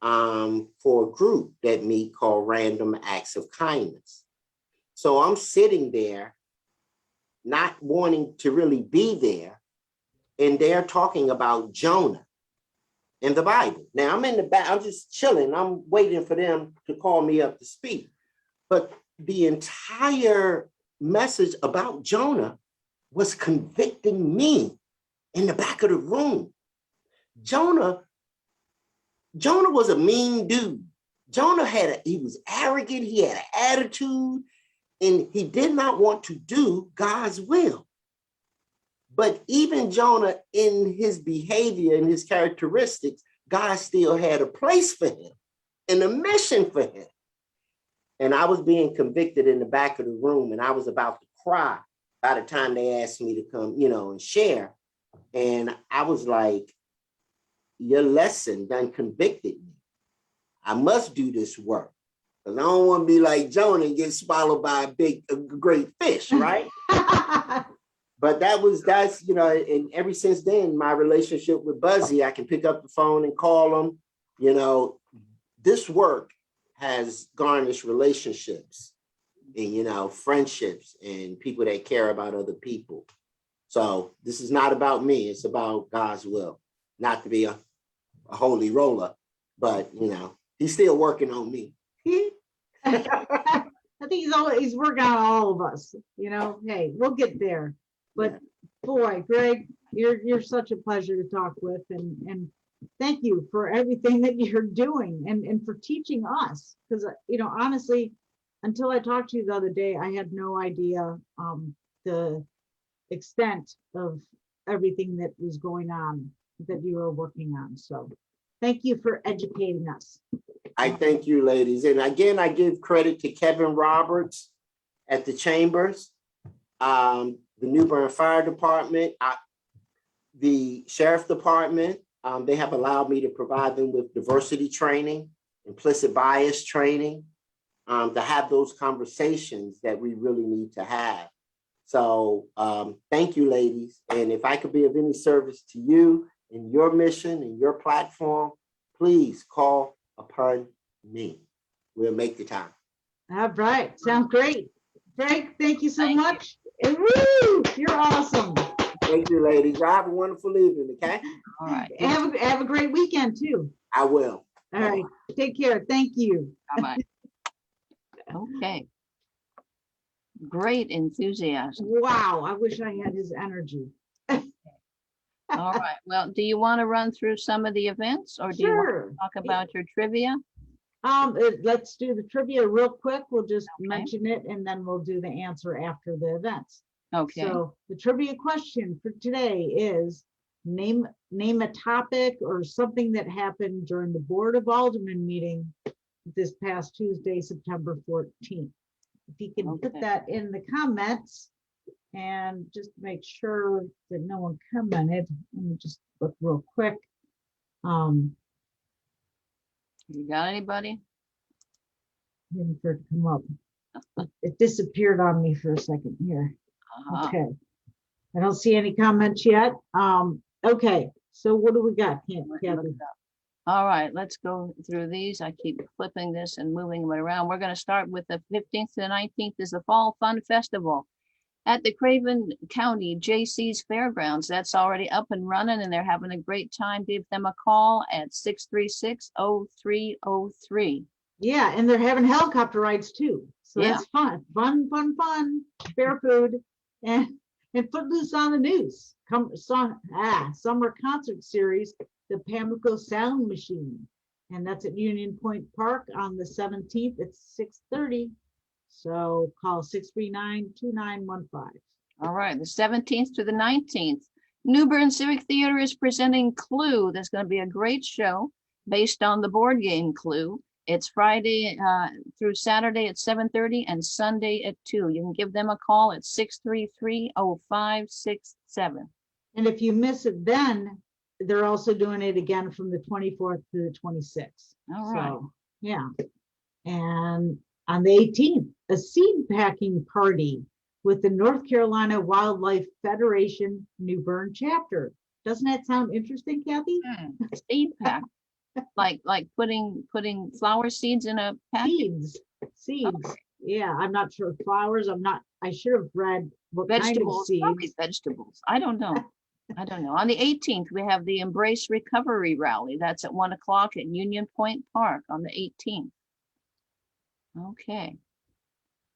for a group that meet called Random Acts of Kindness. So I'm sitting there not wanting to really be there, and they're talking about Jonah in the Bible. Now I'm in the back, I'm just chilling. I'm waiting for them to call me up to speak. But the entire message about Jonah was convicting me in the back of the room. Jonah was a mean dude. Jonah he was arrogant, he had an attitude, and he did not want to do God's will. But even Jonah, in his behavior and his characteristics, God still had a place for him and a mission for him. And I was being convicted in the back of the room, and I was about to cry by the time they asked me to come, and share. And I was like, your lesson done convicted me. I must do this work, because I don't want to be like Jonah and get swallowed by a great fish, right? But that's, and ever since then, my relationship with Buzzy, I can pick up the phone and call him. This work has garnished relationships and, friendships and people that care about other people. So this is not about me. It's about God's will. Not to be a holy roller, but, he's still working on me. I think he's working on all of us, hey, we'll get there. But boy, Greg, you're such a pleasure to talk with, and thank you for everything that you're doing and for teaching us. Because honestly, until I talked to you the other day, I had no idea the extent of everything that was going on that you were working on. So thank you for educating us. I thank you, ladies. And again, I give credit to Kevin Roberts at the Chambers, the New Bern Fire Department, the Sheriff Department. They have allowed me to provide them with diversity training, implicit bias training, to have those conversations that we really need to have. So thank you, ladies. And if I could be of any service to you in your mission and your platform, please call upon me. We'll make the time. All right. Sounds great. Greg, thank you so much. And woo, you're awesome. Thank you, ladies. Y'all have a wonderful evening, okay? All right. Have a great weekend too. I will. All right. Take care. Thank you. Bye-bye. Okay. Great enthusiasm. Wow. I wish I had his energy. All right. Well, do you want to run through some of the events, or do you want Sure. to talk about your trivia? Let's do the trivia real quick. We'll just mention it and then we'll do the answer after the events. Okay. So the trivia question for today is name a topic or something that happened during the Board of Aldermen meeting this past Tuesday, September 14th. If you can put that in the comments and just make sure that no one commented. Let me just look real quick. You got anybody? Waiting for it to come up. It disappeared on me for a second here. Okay. I don't see any comments yet. Okay. So what do we got, Kathy? All right, let's go through these. I keep flipping this and moving them around. We're going to start with the 15th to the 19th is the Fall Fun Festival at the Craven County JC's Fairgrounds. That's already up and running and they're having a great time. Give them a call at 636-0303. Yeah, and they're having helicopter rides too. So that's fun. Fun. Fair food and Footloose on the News. Summer concert series, the Pamlico Sound Machine. And that's at Union Point Park on the 17th at 6:30. So call 639-2915. All right, the 17th to the 19th. New Bern Civic Theater is presenting Clue. That's going to be a great show based on the board game Clue. It's Friday through Saturday at 7:30 and Sunday at 2. You can give them a call at 633-0567. And if you miss it then, they're also doing it again from the 24th to the 26th. All right. So, yeah. And on the 18th, a seed packing party with the North Carolina Wildlife Federation New Bern chapter. Doesn't that sound interesting, Kathy? Seed pack. like putting flower seeds in a package? Seeds. Okay. Yeah, I'm not sure flowers. I should have read what kind of Vegetables, seeds. probably vegetables. I don't know. I don't know. On the 18th, we have the Embrace Recovery Rally. That's at 1 o'clock at Union Point Park on the 18th. Okay.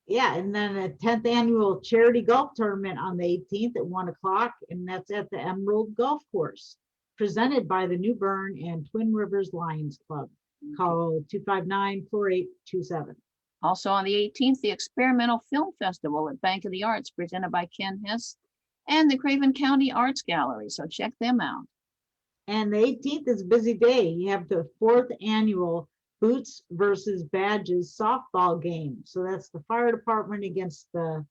Yeah, and then a 10th annual charity golf tournament on the 18th at 1 o'clock, and that's at the Emerald Golf Course, presented by the New Bern and Twin Rivers Lions Club. Call 259-4827. Also on the 18th, the Experimental Film Festival at Bank of the Arts, presented by Ken Hess and the Craven County Arts Gallery. So check them out. And the 18th is a busy day. You have the 4th annual Boots versus Badges softball game. So that's the fire department against the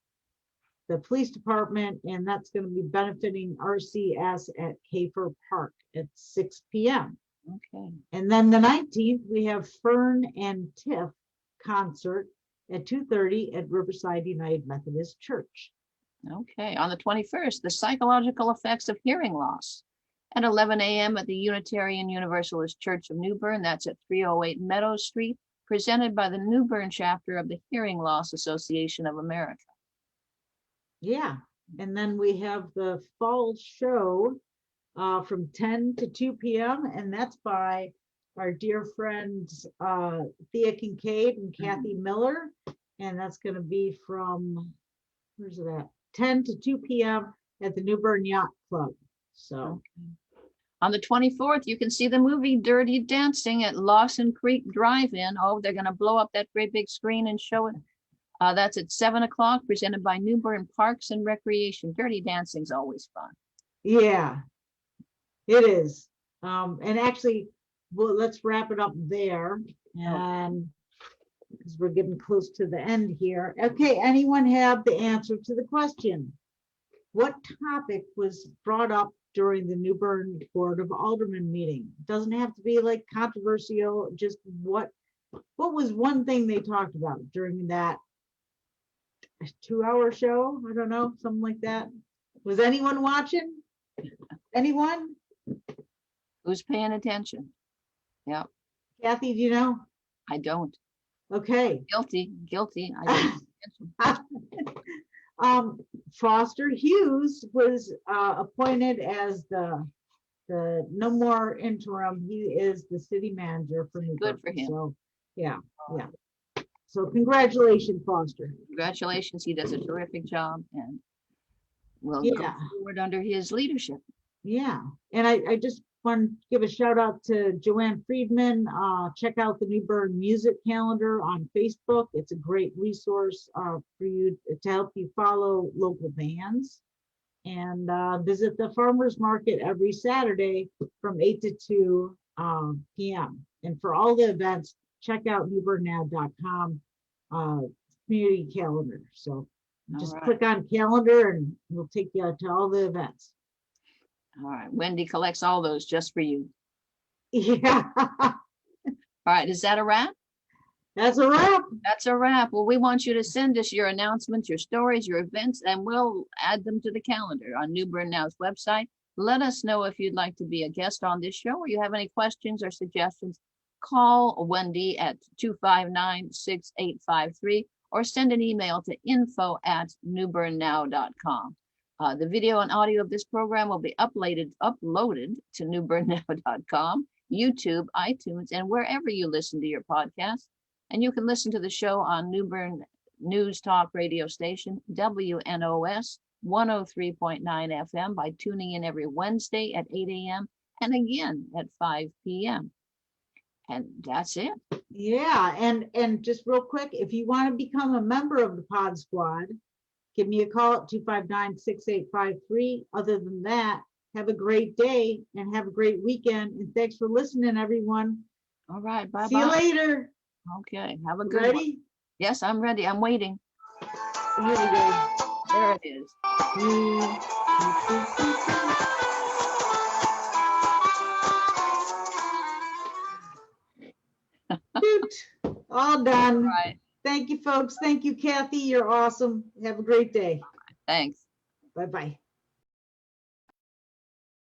police department, and that's going to be benefiting RCS at Kafer Park at 6 p.m. Okay. And then the 19th, we have Fern and Tiff concert at 2:30 at Riverside United Methodist Church. Okay. On the 21st, the Psychological Effects of Hearing Loss at 11 a.m. at the Unitarian Universalist Church of New Bern. That's at 308 Meadows Street, presented by the New Bern chapter of the Hearing Loss Association of America. Yeah, and then we have the fall show from 10 to 2 p.m. and that's by our dear friends Thea Kincaid and Kathy Miller, and that's going to be from, where's it at, 10 to 2 p.m. at the New Bern Yacht Club. So okay. On the 24th, you can see the movie Dirty Dancing at Lawson Creek Drive-In. Oh, they're going to blow up that great big screen and show it. That's at 7 o'clock, presented by New Bern Parks and Recreation. Dirty Dancing's always fun. yeah, it is. And actually, well, let's wrap it up there, and because we're getting close to the end here. Okay, anyone have the answer to the question? What topic was brought up during the New Bern Board of Aldermen meeting? It doesn't have to be like controversial, just what was one thing they talked about during that 2-hour show? I don't know, something like that. Was anyone watching? Anyone? Who's paying attention? Yeah, Kathy, do you know? I don't. Okay. Guilty. I don't. Foster Hughes was appointed as the no more interim. He is the city manager for New Good Bern. for him. So yeah. So congratulations, Foster. Congratulations. He does a terrific job, and we'll go forward under his leadership. Yeah. And I just want to give a shout out to Joanne Friedman. Check out the New Bern music calendar on Facebook. It's a great resource for you to help you follow local bands. And visit the farmers market every Saturday from 8 to 2 p.m. And for all the events, check out newbernnow.com community calendar. So just click on calendar and we'll take you to all the events. All right. Wendy collects all those just for you. Yeah. All right. Is that a wrap? That's a wrap. That's a wrap. Well, we want you to send us your announcements, your stories, your events, and we'll add them to the calendar on New Bern Now's website. Let us know if you'd like to be a guest on this show or you have any questions or suggestions. Call Wendy at 259-6853 or send an email to info@newbernnow.com. The video and audio of this program will be uploaded to newbernnow.com, YouTube, iTunes, and wherever you listen to your podcasts. And you can listen to the show on New Bern News Talk radio station, WNOS 103.9 FM, by tuning in every Wednesday at 8 a.m. and again at 5 p.m. And that's it. Yeah. And just real quick, if you want to become a member of the Pod Squad, give me a call at 259-6853. Other than that, have a great day and have a great weekend. And thanks for listening, everyone. All right. Bye-bye. See you later. Okay. Have a good Ready? one. Yes, I'm ready. I'm waiting. Here we go. There it is. All done. All right. Thank you, folks. Thank you, Kathy. You're awesome. Have a great day. Thanks. Bye-bye.